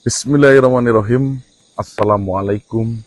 Bismillahirrahmanirrahim. Assalamualaikum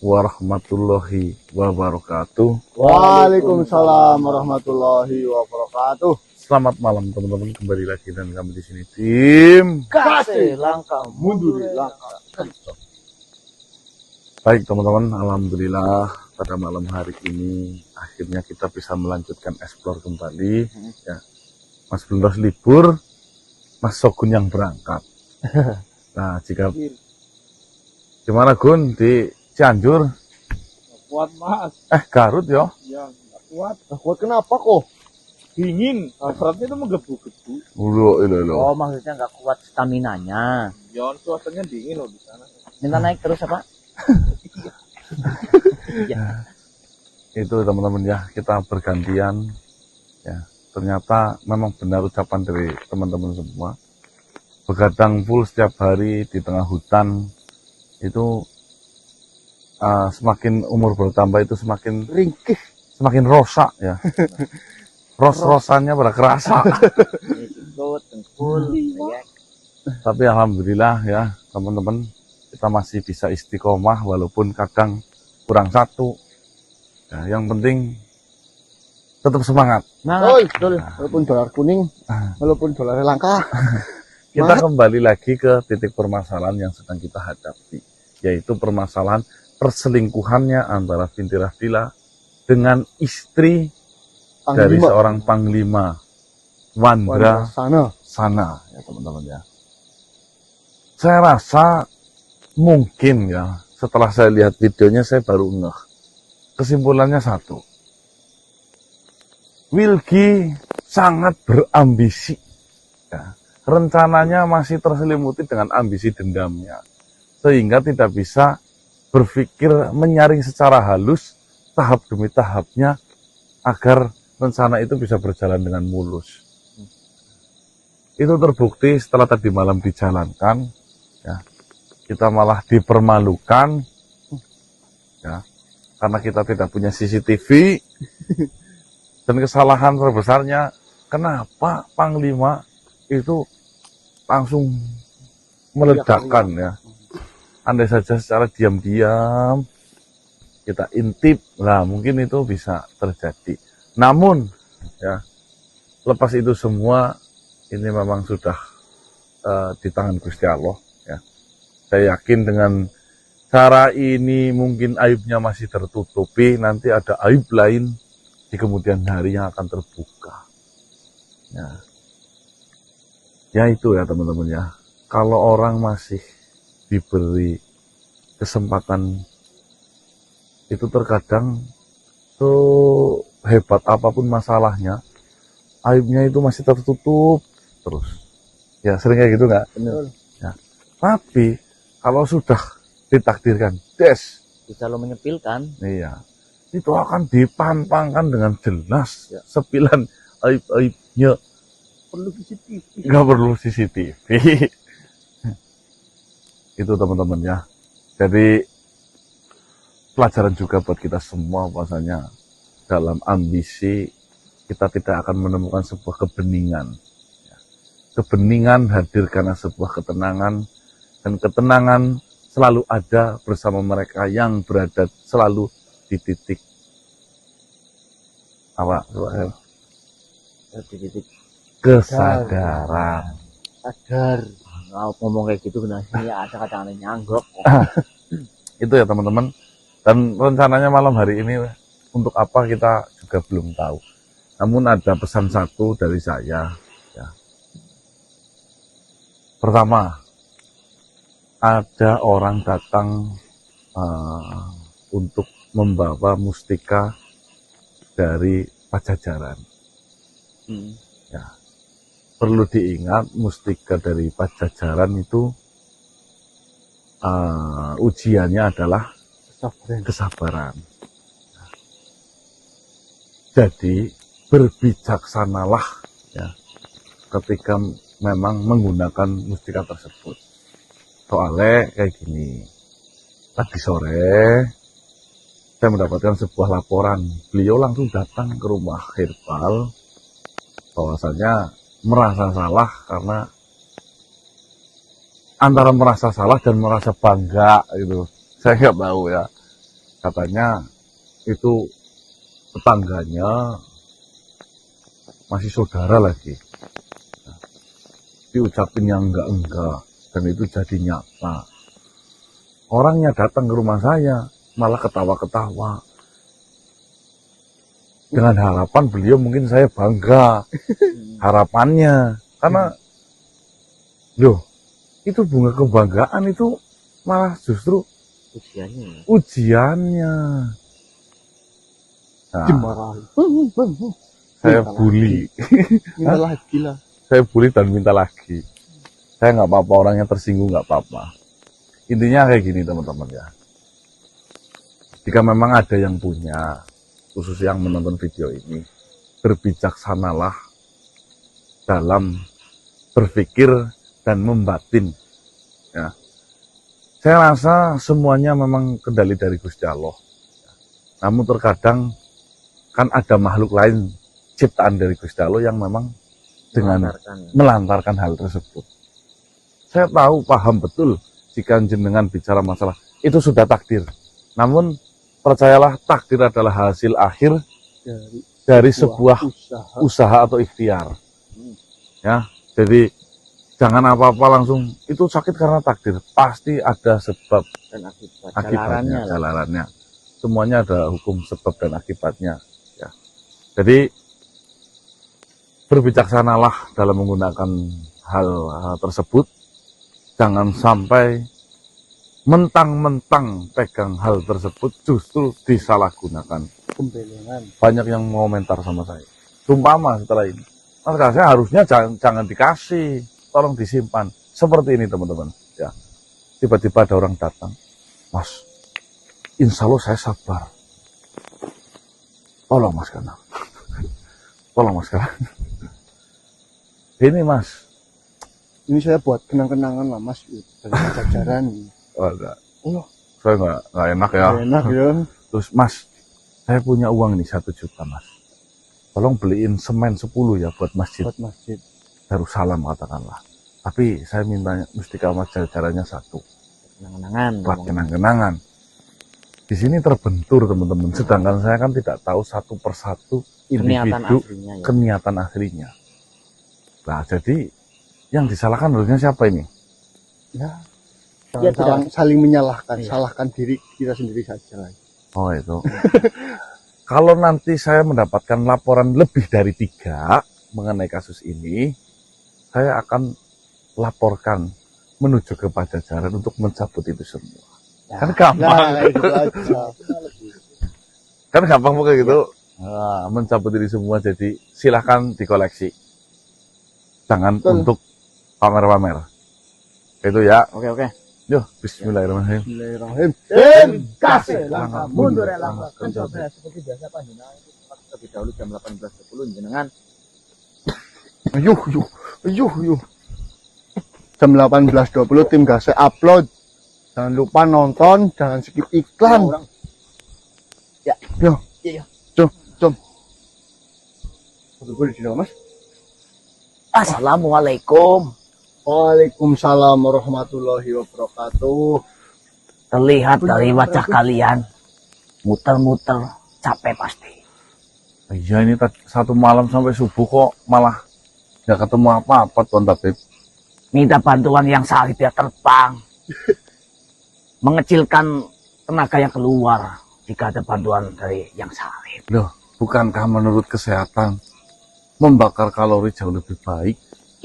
warahmatullahi wabarakatuh. Waalaikumsalam warahmatullahi wabarakatuh. Selamat malam teman-teman, kembali lagi dan kami di sini tim. Kasih langkah mundur langkah. Baik teman-teman, alhamdulillah pada malam hari ini akhirnya kita bisa melanjutkan explore kembali. Ya, Mas Bundos libur, Mas Sogun yang berangkat. Nah, jika gimana Gun di Cianjur? Kuat mas. Garut ya? Ya nggak kuat. Kuat kenapa kok? Dingin. Hasratnya itu menggebu-gebu. Oh, maksudnya nggak kuat staminanya. Ya, cuacanya dingin loh di sana. Minta naik terus apa? Ya. Itu teman-teman ya, kita bergantian. Ya, ternyata memang benar ucapan dari teman-teman semua. Begadang full setiap hari di tengah hutan itu semakin umur bertambah itu semakin Ringkih. semakin rosak ya. Ros-rosannya pada kerasa. Ikut tengkul. Ya. Tapi alhamdulillah ya teman-teman, kita masih bisa istiqomah walaupun kadang kurang satu. Ya, yang penting tetap semangat. Betul. Walaupun dolar kuning, walaupun dolar langka. Kita kembali lagi ke titik permasalahan yang sedang kita hadapi, yaitu permasalahan perselingkuhannya antara Vinti Rafila dengan istri dari seorang panglima Wandra Sana ya teman-teman ya. Saya rasa mungkin ya, setelah saya lihat videonya saya baru ngeh. Kesimpulannya satu, Wilgi sangat berambisi ya. Rencananya masih terselimuti dengan ambisi dendamnya, sehingga tidak bisa berpikir menyaring secara halus tahap demi tahapnya agar rencana itu bisa berjalan dengan mulus. Itu terbukti setelah tadi malam dijalankan, ya, kita malah dipermalukan, ya, karena kita tidak punya CCTV, dan kesalahan terbesarnya, kenapa Panglima itu langsung meledakkan ya. Andai saja secara diam-diam kita intip, lah mungkin itu bisa terjadi. Namun ya, lepas itu semua ini memang sudah di tangan Gusti Allah ya. Saya yakin dengan cara ini mungkin aibnya masih tertutupi, nanti ada aib lain di kemudian hari yang akan terbuka. Ya itu ya teman-teman ya, kalau orang masih diberi kesempatan itu terkadang hebat apapun masalahnya, aibnya itu masih tertutup terus. Ya sering kayak gitu nggak? Ya. Tapi kalau sudah ditakdirkan Bisa lo menyepilkan. iya, itu akan dipampangkan dengan jelas ya, sepilan aib-aibnya. Nggak perlu CCTV. Itu teman-teman ya. Jadi pelajaran juga buat kita semua, bahwasanya dalam ambisi kita tidak akan menemukan sebuah kebeningan. Kebeningan hadir karena sebuah ketenangan, dan ketenangan selalu ada bersama mereka yang berada selalu di titik apa? Di titik kesadaran. sadar. Kalau ngomong kayak gitu benar sih ada kadang-kadang nyanggok. Itu ya teman-teman. Dan rencananya malam hari ini untuk apa kita juga belum tahu. Namun ada pesan satu dari saya ya. Pertama, ada orang datang untuk membawa mustika dari Pajajaran. Ya, perlu diingat mustika dari Pajajaran itu ujiannya adalah kesabaran. Jadi berbijaksanalah ya ketika memang menggunakan mustika tersebut. Soalnya kayak gini, tadi sore saya mendapatkan sebuah laporan, beliau langsung datang ke rumah Herbal bahwasanya merasa salah karena antara merasa salah dan merasa bangga gitu. Saya nggak tahu ya. Katanya itu tetangganya masih saudara lagi. Diucapin yang enggak dan itu jadi nyata. Orangnya datang ke rumah saya malah ketawa-ketawa. Dengan harapan beliau mungkin saya bangga. Harapannya. Karena loh, itu bunga kebanggaan itu malah justru Ujiannya. ujiannya. Nah, Dimarahi. saya bully. Minta lagi lah. Saya bully dan minta lagi. Saya nggak apa-apa, orangnya tersinggung nggak apa-apa. Intinya kayak gini teman-teman ya. Jika memang ada yang punya, khusus yang menonton video ini, berbijaksanalah dalam berpikir dan membatin. Ya. Saya rasa semuanya memang kendali dari Gusti Allah. Namun terkadang kan ada makhluk lain ciptaan dari Gusti Allah yang memang dengan melantarkan hal tersebut. Saya tahu, paham betul jika jenengan bicara masalah itu sudah takdir. Namun percayalah takdir adalah hasil akhir dari sebuah usaha atau ikhtiar. Ya, jadi jangan apa-apa langsung itu sakit karena takdir. Pasti ada sebab Dan akibat. akibatnya, jalarannya. Semuanya ada hukum sebab dan akibatnya. Ya. Jadi berbijaksanalah dalam menggunakan hal tersebut. Jangan sampai mentang-mentang pegang hal tersebut justru disalahgunakan. Pembelengan. Banyak yang mengomentar sama saya. Sumpama setelah ini. Mas saya harusnya jangan dikasih, tolong disimpan. Seperti ini teman-teman. Ya. Tiba-tiba ada orang datang, Mas, insya Allah saya sabar. Tolong Mas Kanang. Tolong Mas Kanang. Ini Mas. Ini saya buat kenang-kenangan lah mas. Dari jajaran. Oh, enggak. Oh, Saya nggak enak ya. enak ya. Terus Mas, saya punya uang nih 1 juta Mas. Tolong beliin semen 10 ya buat masjid. Buat masjid. Darussalam katakanlah. Tapi saya mintanya mustika emas jajarannya 1. Kenang-kenangan. Buat kenang-kenangan. Di sini terbentur teman-teman. Sedangkan saya kan tidak tahu satu persatu Niatan individu aslinya ya. keniatan aslinya. Nah jadi yang disalahkan harusnya siapa ini? Ya. Ya, Jangan saling menyalahkan. Iya. Salahkan diri kita sendiri saja lah. Oh itu. Kalau nanti saya mendapatkan laporan lebih dari 3 mengenai kasus ini, saya akan laporkan menuju ke Pajajaran untuk mencabut itu semua. Ya. Kan gampang. Nah, itu aja. Kan gampang kayak gitu. Nah, mencabut ini semua jadi silahkan dikoleksi. Jangan Betul. untuk pamer-pamer. Itu ya. Oke. Yo, bismillahirrahmanirrahim. Bismillahirrahmanirrahim. Kasih langkah mundur, langkah mencoba. Seperti biasa panjenengan lebih dahulu jam 18.30 jenengan Ayuh. Jam 18.20 tim Gase upload. Jangan lupa nonton, jangan skip iklan. Ya. Yo. Iya. Cum. Boleh di Mas? Assalamualaikum. Waalaikumsalam warahmatullahi wabarakatuh. Terlihat dari wajah kalian muter-muter capek pasti. Iya ini satu malam sampai subuh kok malah nggak ketemu apa-apa Tuan Tabib. Minta bantuan yang salib ya terbang. Mengecilkan tenaga yang keluar jika ada bantuan dari yang salib. Loh, bukankah menurut kesehatan membakar kalori jauh lebih baik?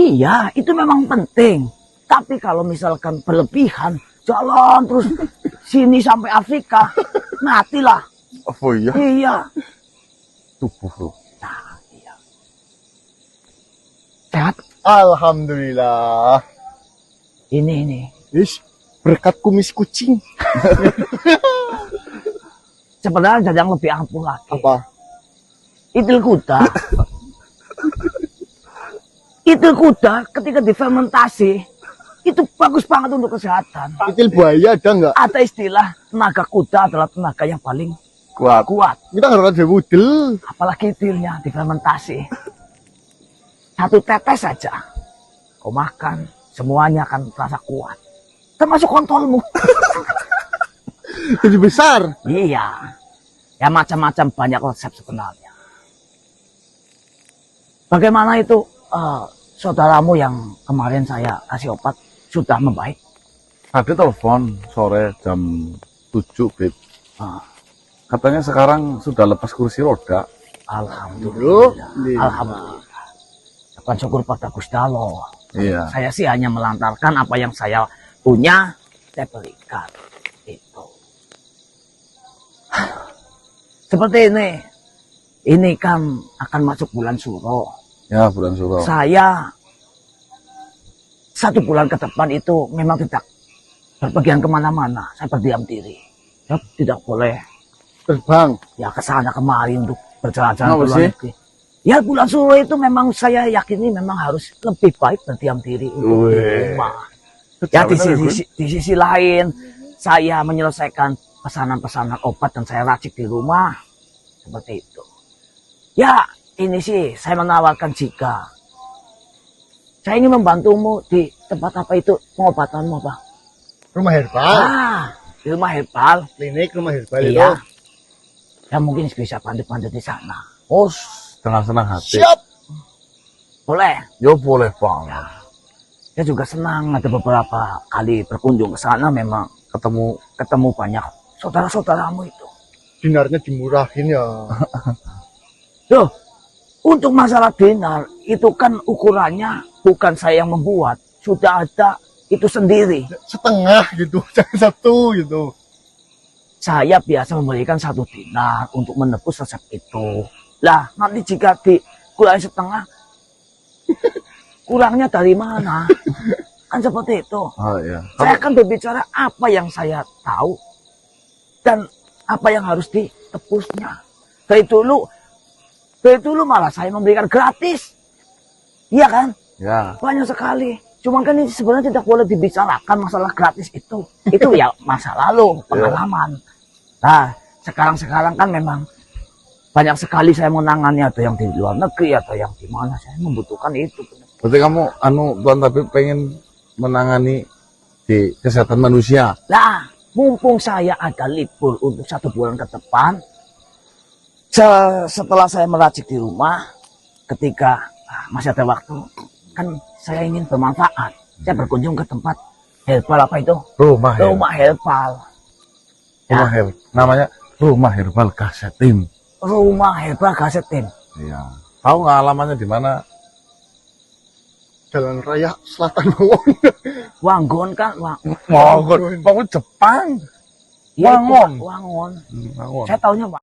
Iya, itu memang penting. Tapi kalau misalkan berlebihan, jalan terus sini sampai Afrika, matilah. Oh iya, Iya. tubuh loh. Nah, iya. Sehat? Alhamdulillah. Ini. Is, berkat kumis kucing. Sebenarnya ada yang lebih ampuh lagi. Apa? Idul kuda. Idul kuda ketika difermentasi, itu bagus banget untuk kesehatan. Itil buaya ada nggak? Ada istilah tenaga kuda adalah tenaga yang paling Kuat. Kita harus ada wudel. apalagi itilnya difermentasi. 1 tetes saja kau makan semuanya akan terasa kuat. Termasuk kontolmu. Jadi besar. Iya. Ya macam-macam banyak resep sebenarnya. Bagaimana itu saudaramu yang kemarin saya kasih obat sudah membaik? Tadi telepon sore jam 7, Beb. Ah, Katanya sekarang sudah lepas kursi roda. Alhamdulillah. Alhamdulillah. Alhamdulillah. Ucapan syukur pada Gusti Allah. Iya. Saya sih hanya melantarkan apa yang saya punya, saya berikan. Itu. Seperti ini. Ini kan akan masuk bulan Suro. Ya, bulan Suro. Saya 1 bulan ke depan itu memang tidak berpergian kemana-mana. Saya berdiam diri. Ya, tidak boleh Terbang. ya ke sana kemari untuk berjalan-jalan Kenapa ke luar sih? negeri. Ya bulan Suro itu memang saya yakini memang harus lebih baik berdiam diri untuk di Wih. rumah. Ya di Benar, di sisi lain saya menyelesaikan pesanan-pesanan obat dan saya racik di rumah seperti itu. Ya ini sih saya menawarkan jika saya ingin membantumu di tempat apa itu pengobatanmu apa? Rumah herbal. Di rumah herbal. Klinik rumah herbal itu. Iya. Ya mungkin bisa bantu-bantu di sana. Oh, dengan senang hati. Siap. Boleh. Yo, boleh banget. Saya juga senang ada beberapa kali berkunjung ke sana memang ketemu banyak saudara-saudaramu itu. Dinarnya dimurahin ya. Loh, untuk masalah dinar itu kan ukurannya bukan saya yang membuat, sudah ada itu sendiri. Setengah gitu, jangan 1 gitu. Saya biasa memberikan 1 dinar untuk menebus resep itu. Lah, nanti jika dikurangi setengah, kurangnya dari mana? Kan seperti itu. Oh, iya. Saya akan berbicara apa yang saya tahu dan apa yang harus ditebusnya. Dari dulu malah saya memberikan gratis. Iya kan? Ya. Banyak sekali. Cuma kan ini sebenarnya tidak boleh dibicarakan masalah gratis itu. Itu ya masa lalu, pengalaman. Nah, sekarang kan memang banyak sekali saya menangani, ada yang di luar negeri, ada yang di mana. Saya membutuhkan itu. Berarti kamu, Tuan Tabib pengen menangani di kesehatan manusia. Nah, mumpung saya ada libur untuk 1 bulan ke depan, setelah saya meracik di rumah, ketika masih ada waktu, kan saya ingin bermanfaat. Saya berkunjung ke tempat herbal apa itu? Rumah herbal. Rumah herbal. Rumah herbal. Namanya Rumah Herbal Kasetim. Rumah herbal Kasetim. Iya. Tahu nggak alamatnya di mana? Jalan Raya Selatan Mawon. Wanggon kan? Wangon. Wangon Jepang. Iya, itu, Wangon. Wangon. Wangon. Saya taunya